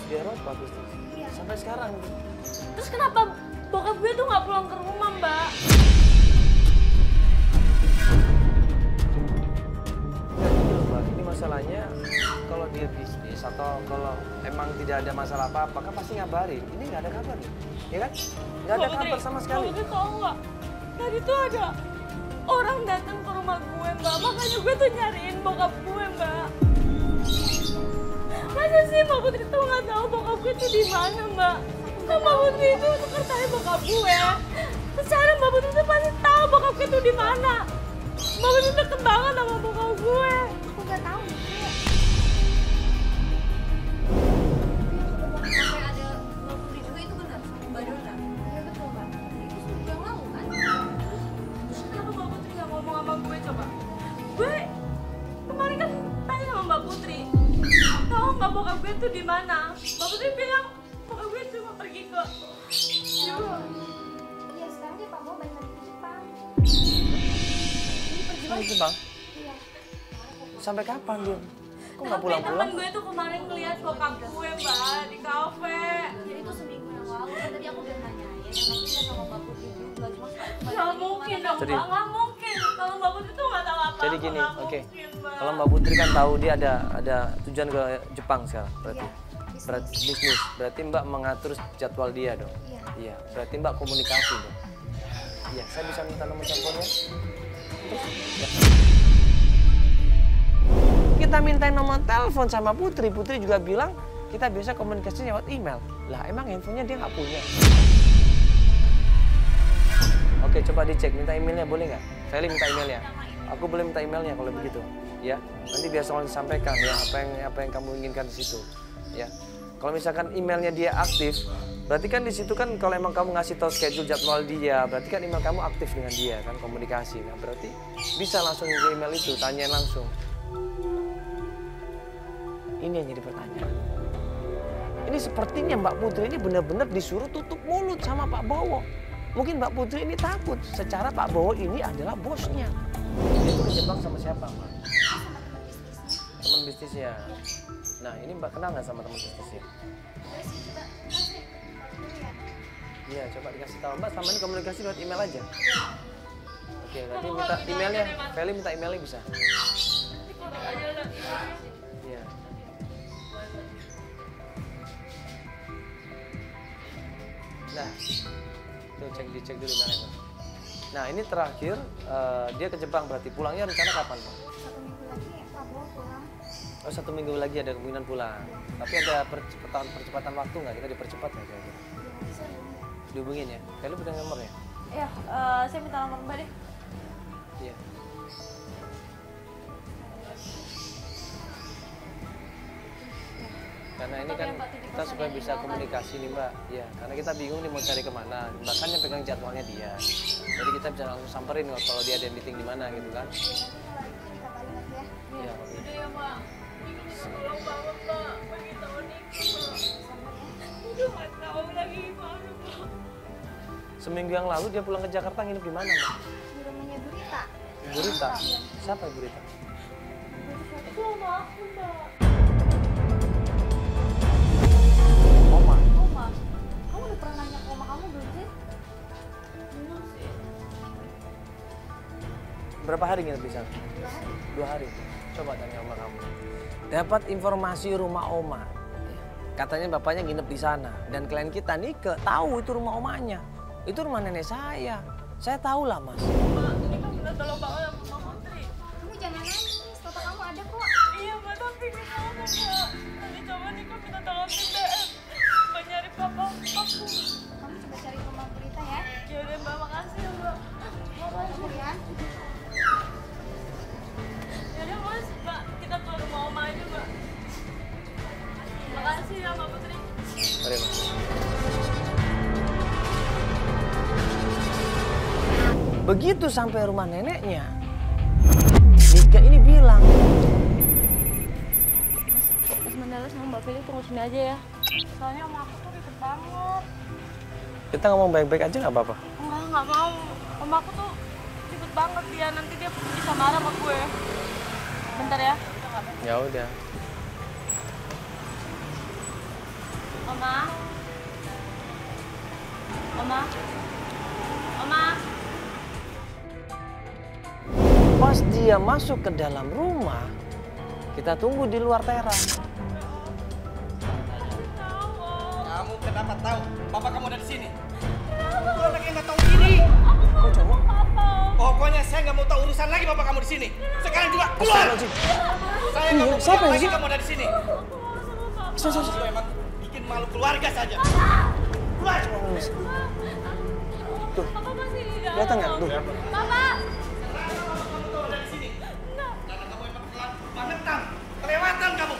di Eropa bisnis. Iya. Sampai sekarang. Terus kenapa bokap gue tuh nggak pulang ke rumah, Mbak? Ya gini loh Mbak, ini masalahnya kalau dia bisnis atau kalau emang tidak ada masalah apa-apa kan pasti ngabarin. Ini nggak ada kabar nih, ya kan? Nggak ada kabar sama sekali. Mbak Putri tahu nggak? Tadi tuh ada orang datang ke rumah gue, Mbak. Makanya gue tuh nyariin bokap gue, Mbak. Masa sih Mbak Putri tuh nggak tahu bokap gue tuh di mana, Mbak? Kan Mbak Putri itu sekretaris bokap gue. Secara Mbak Putri tuh pasti tahu bokap gue tuh di mana. Mbak Putri deket banget sama bokap gue. Aku nggak tahu. Sampai ada Mbak Putri juga itu benar sama Mbak Dona. Iya betul Mbak. Itu seminggu yang lalu kan? Terus kenapa Mbak Putri nggak ngomong sama gue coba? Gue kemarin kan tanya sama Mbak Putri, tahu nggak bokap gue tuh di mana? Mbak Putri bilang bokap gue cuma pergi ke Eropa. Iya sekarang dia Pak Bo balik lagi ke Jepang. Sampai Jepang? Iya. Sampai kapan dia? Kok nggak Tapi pulang-pulang? temen gue tuh kemarin ngeliat bokap gue, Mbak, di kafe. Jadi itu seminggu yang lalu kan tadi aku udah nanyain. Emang kita sama Mbak Putri juga cuma Nggak mungkin dong, Jadi- Mbak, nggak mungkin. Kalau Mbak Putri tuh nggak tahu apa-apa. Jadi gini, nggak oke. mungkin, Mbak. Kalau Mbak Putri kan tahu dia ada tujuan ke Jepang sekarang berarti. Iya. Berarti bisnis. Berarti Mbak mengatur jadwal dia dong. Iya. Iya, berarti Mbak komunikasi dong. Iya, saya bisa minta nomor teleponnya. Terus, ya. Kita mintain nomor telepon sama Putri. Putri juga bilang kita biasa komunikasi lewat email. Lah emang handphonenya dia nggak punya. Oke, coba dicek. Minta emailnya boleh nggak? Feli minta emailnya. Aku boleh minta emailnya kalau begitu. Ya, nanti biar soal disampaikan ya apa yang kamu inginkan di situ. Ya, kalau misalkan emailnya dia aktif, berarti kan di situ kan kalau emang kamu ngasih tahu schedule jadwal dia, berarti kan email kamu aktif dengan dia kan komunikasi. Nah, berarti bisa langsung ke email itu, tanyain langsung. Ini yang jadi pertanyaan. Ini sepertinya Mbak Putri ini benar-benar disuruh tutup mulut sama Pak Bowo. Mungkin Mbak Putri ini takut secara Pak Bowo ini adalah bosnya. Dia tuh ke Jepang sama siapa, Mbak? Teman bisnisnya. Nah, ini Mbak kenal nggak sama teman bisnisnya? Iya, coba dikasih tahu Mbak. Selama ini komunikasi lewat email aja. Oke, nanti minta emailnya. Feli minta emailnya bisa. Iya. Nah, tuh dicek dulu mana Mbak. Nah, ini terakhir dia ke Jepang berarti pulangnya rencana kapan, Mbak? 1 minggu lagi Pak Bo pulang. Oh, 1 minggu lagi ada kemungkinan pulang. Tapi ada percepatan waktu nggak? Kita dipercepat nggak kira-kira? Bisa Dihubungin ya? Kayak lu punya nomornya? Iya, saya minta nomor Mbak deh. Iya. Karena ini kan kita supaya bisa komunikasi nih Mbak. Iya, karena kita bingung nih mau cari kemana. Bahkan yang pegang jadwalnya dia. Jadi kita bisa langsung samperin kalau dia ada meeting di mana gitu kan. kita balik lagi ya. Iya. Udah ya, Mbak. Tolong banget, Mbak. Bagi tahu nih, Mbak. Udah nggak tahu lagi gimana, Mbak. Seminggu yang lalu dia pulang ke Jakarta nginep di mana, Mbak? Di rumahnya Burita. Bu Rita. Siapa Bu Rita? Itu sama aku, Mbak. Oma. Oma, kamu udah pernah nanya ke oma kamu belum sih? Belum sih. Berapa hari nginep di sana? 2 hari. Coba tanya oma kamu. Dapat informasi rumah oma. Katanya bapaknya nginep di sana. Dan klien kita Nike tahu itu rumah omanya. Itu rumah nenek saya. Saya tahu lah, Mas. Mbak, ini kan minta tolong banget sama Mbak Putri. Kamu jangan nangis, foto kamu ada kok. Iya, Mbak, tapi gimana, Mbak? Nanti coba nih kan minta tolong BBM. Mbak nyari papa aku. Kamu coba cari rumah Burita ya. Ya udah, Mbak, makasih ya, Mbak. Kamu ya. Ya udah, Mas, Mbak, kita ke rumah Oma aja, Mbak. Makasih ya, Mbak Putri. Mari, Mas. Begitu sampai rumah neneknya, Nika ini bilang, Mas Mandala sama Mbak Feli tunggu sini aja ya. Soalnya sama aku tuh ribet banget. kita ngomong baik-baik aja nggak apa-apa. Nggak mau. Om aku tuh ribet banget dia. Nanti dia bisa marah sama gue. Bentar ya. Ya udah. Oma? Oma? Oma? Pas dia masuk ke dalam rumah, kita tunggu di luar teras. Kamu kenapa tahu? Bapak kamu ada di sini. Kamu anak yang nggak tahu diri. Kok cowok? Pokoknya saya nggak mau tahu urusan lagi bapak kamu di sini. Sekarang juga keluar. Saya nggak mau siapa lihat yang lagi sih? kamu ada di sini. Kamu emang bikin malu keluarga saja. Keluar. Tuh, Papa masih di dalam. kelihatan nggak? Tuh. Papa! Kamu tahu ada di sini. Karena kamu emang bangetan, kelewatan kamu.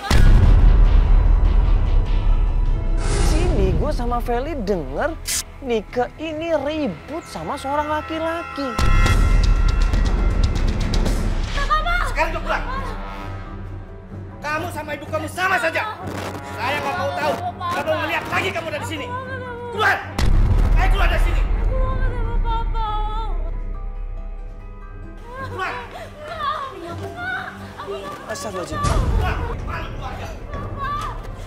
Sini gue sama Feli denger Nike ini ribut sama seorang laki-laki. Sekarang juga pulang. Kamu sama ibu kamu sama saja. Saya nggak mau tahu. Nggak mau melihat lagi kamu dari sini. Keluar. Ayo keluar dari sini. Keluar. Astagfirullahaladzim. Keluar. Malu keluarga.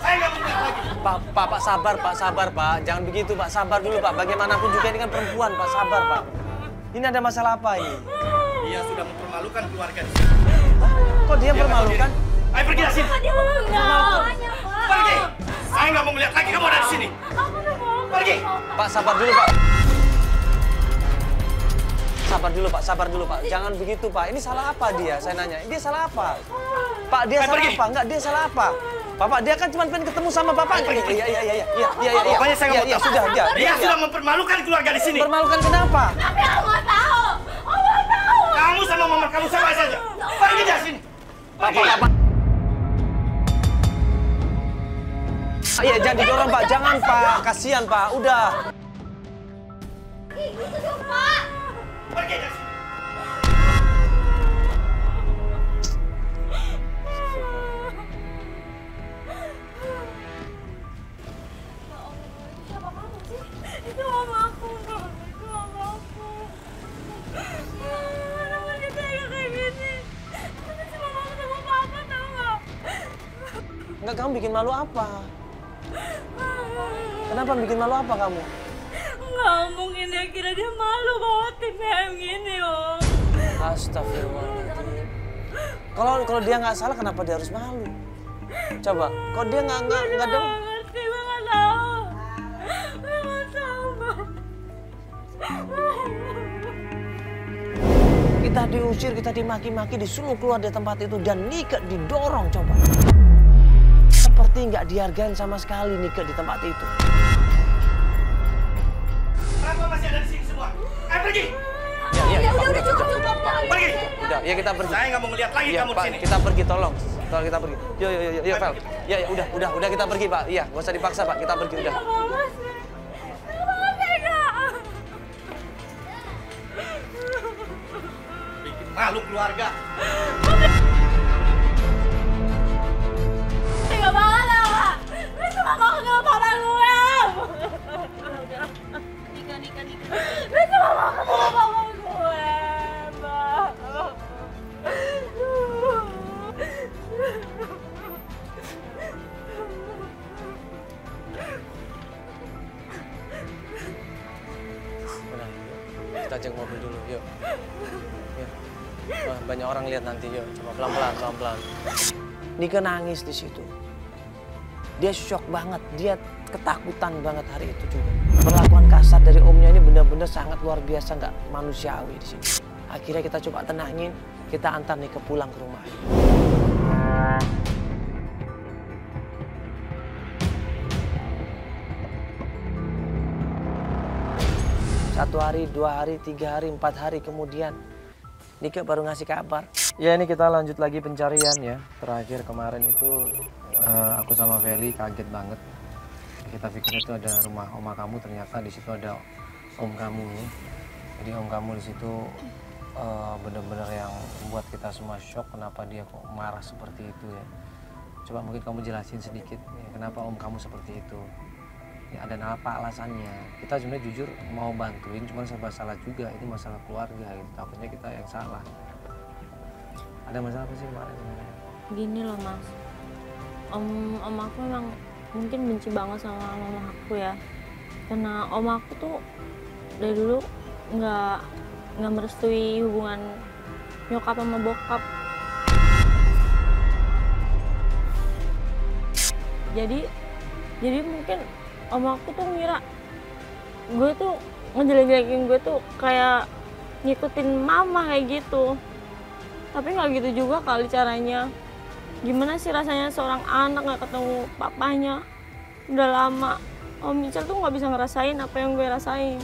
Saya nggak mau melihat lagi. Pak, sabar, Pak. Jangan begitu, Pak. Sabar dulu, Pak. Bagaimanapun juga ini kan perempuan, Pak. Sabar, Pak. Ini ada masalah apa ini? Dia sudah mempermalukan keluarga di sini. Kok dia mempermalukan? Ayo pergi dari sini. Enggak. Pergi. Saya nggak mau melihat lagi kamu ada di sini. Pergi. Pak, sabar dulu, Pak. Sabar dulu, Pak. Jangan begitu, Pak. Ini salah apa dia? Saya nanya. Dia salah apa? Pak, dia salah pergi. apa? Enggak, dia salah apa? Bapak, dia kan cuma pengen ketemu sama bapaknya. Iya. Pokoknya saya nggak mau tahu. Sudah, Dia sudah mempermalukan keluarga di sini. Permalukan kenapa? Tapi aku nggak tahu. Aku nggak tahu. Kamu sama mama kamu sama saja. Pergi dari sini. Pergi. Iya, jangan didorong, Pak. Jangan, Pak. Kasihan, Pak. Udah. Gitu dong, Pak. Pergi dari sini. Itu mamaku, Bang. Itu mamaku. Kenapa dia tega kayak gini? Itu cuma mama sama papa, tau nggak? Enggak, kamu bikin malu apa? Kenapa bikin malu apa kamu? Nggak mungkin dia kira dia malu bawa tim kayak gini, Om. Astagfirullahaladzim. Kalau dia nggak salah, kenapa dia harus malu? Coba, kalau dia nggak dong. Nggak ngerti, gue nggak tahu. Gue nggak tahu, Bang. Kita diusir, kita dimaki-maki, disuruh keluar dari tempat itu, dan Nike didorong, coba. Seperti nggak dihargain sama sekali Nike di tempat itu. Kenapa masih ada di sini semua? Ayo pergi. Ya, Udah cukup, Pergi. Udah, ya kita pergi. Saya nggak mau melihat lagi Iya, kamu di Pak, sini. kita pergi, tolong kita pergi. Yo, Vel. Ya, udah kita pergi, Pak. Iya, nggak usah dipaksa, Pak. Kita pergi, udah. Bikin malu keluarga. Tega banget ya, Pak. Gue cuma mau ketemu papa gue. Nika. Gue cuma mau ketemu papa gue, Mbak. Udah, yuk. Kita cek mobil dulu, yuk. Wah, banyak orang lihat nanti, yuk. Coba pelan-pelan. Nike nangis di situ. Dia shock banget, dia ketakutan banget hari itu juga. Perlakuan kasar dari omnya ini benar-benar sangat luar biasa, nggak manusiawi di sini. Akhirnya kita coba tenangin, kita antar Nike pulang ke rumah. Satu hari, 2 hari, 3 hari, 4 hari kemudian Nike baru ngasih kabar. Ya, ini kita lanjut lagi pencarian ya. Terakhir kemarin itu aku sama Feli kaget banget. Kita pikir itu ada rumah oma kamu, ternyata di situ ada om kamu. Jadi om kamu di situ benar-benar yang membuat kita semua shock. Kenapa dia kok marah seperti itu ya? Coba mungkin kamu jelasin sedikit ya, kenapa om kamu seperti itu. Ya, dan apa alasannya? Kita sebenarnya jujur mau bantuin, cuman serba salah juga. Ini masalah keluarga gitu. Takutnya kita yang salah. Ada masalah apa sih kemarin? Gini loh, Mas. Om aku memang mungkin benci banget sama mama aku ya, karena om aku tuh dari dulu nggak merestui hubungan nyokap sama bokap. Jadi mungkin om aku tuh ngira gue tuh ngejelek-jelekin gue tuh kayak ngikutin mama kayak gitu. Tapi nggak gitu juga kali caranya. Gimana sih rasanya seorang anak nggak ketemu papanya udah lama. Om Michel tuh nggak bisa ngerasain apa yang gue rasain.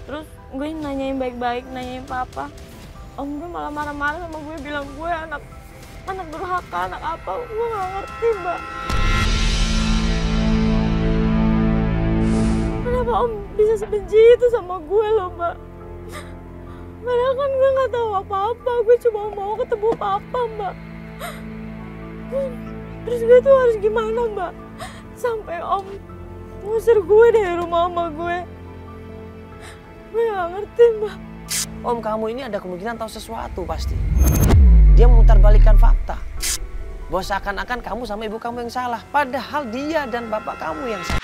Terus gue nanyain baik-baik, nanyain papa. Om gue malah marah-marah sama gue, bilang gue anak durhaka, anak apa. Gue nggak ngerti, Mbak. Kenapa Om bisa sebenci itu sama gue loh, Mbak? Padahal kan gue nggak tahu apa-apa. Gue cuma mau ketemu papa, Mbak. Terus gue tuh harus gimana, Mbak? Sampai Om ngusir gue dari rumah sama gue. Gue gak ngerti, Mbak. Om, kamu ini ada kemungkinan tahu sesuatu pasti. Dia memutarbalikkan fakta bahwa seakan-akan kamu sama ibu kamu yang salah, padahal dia dan bapak kamu yang salah.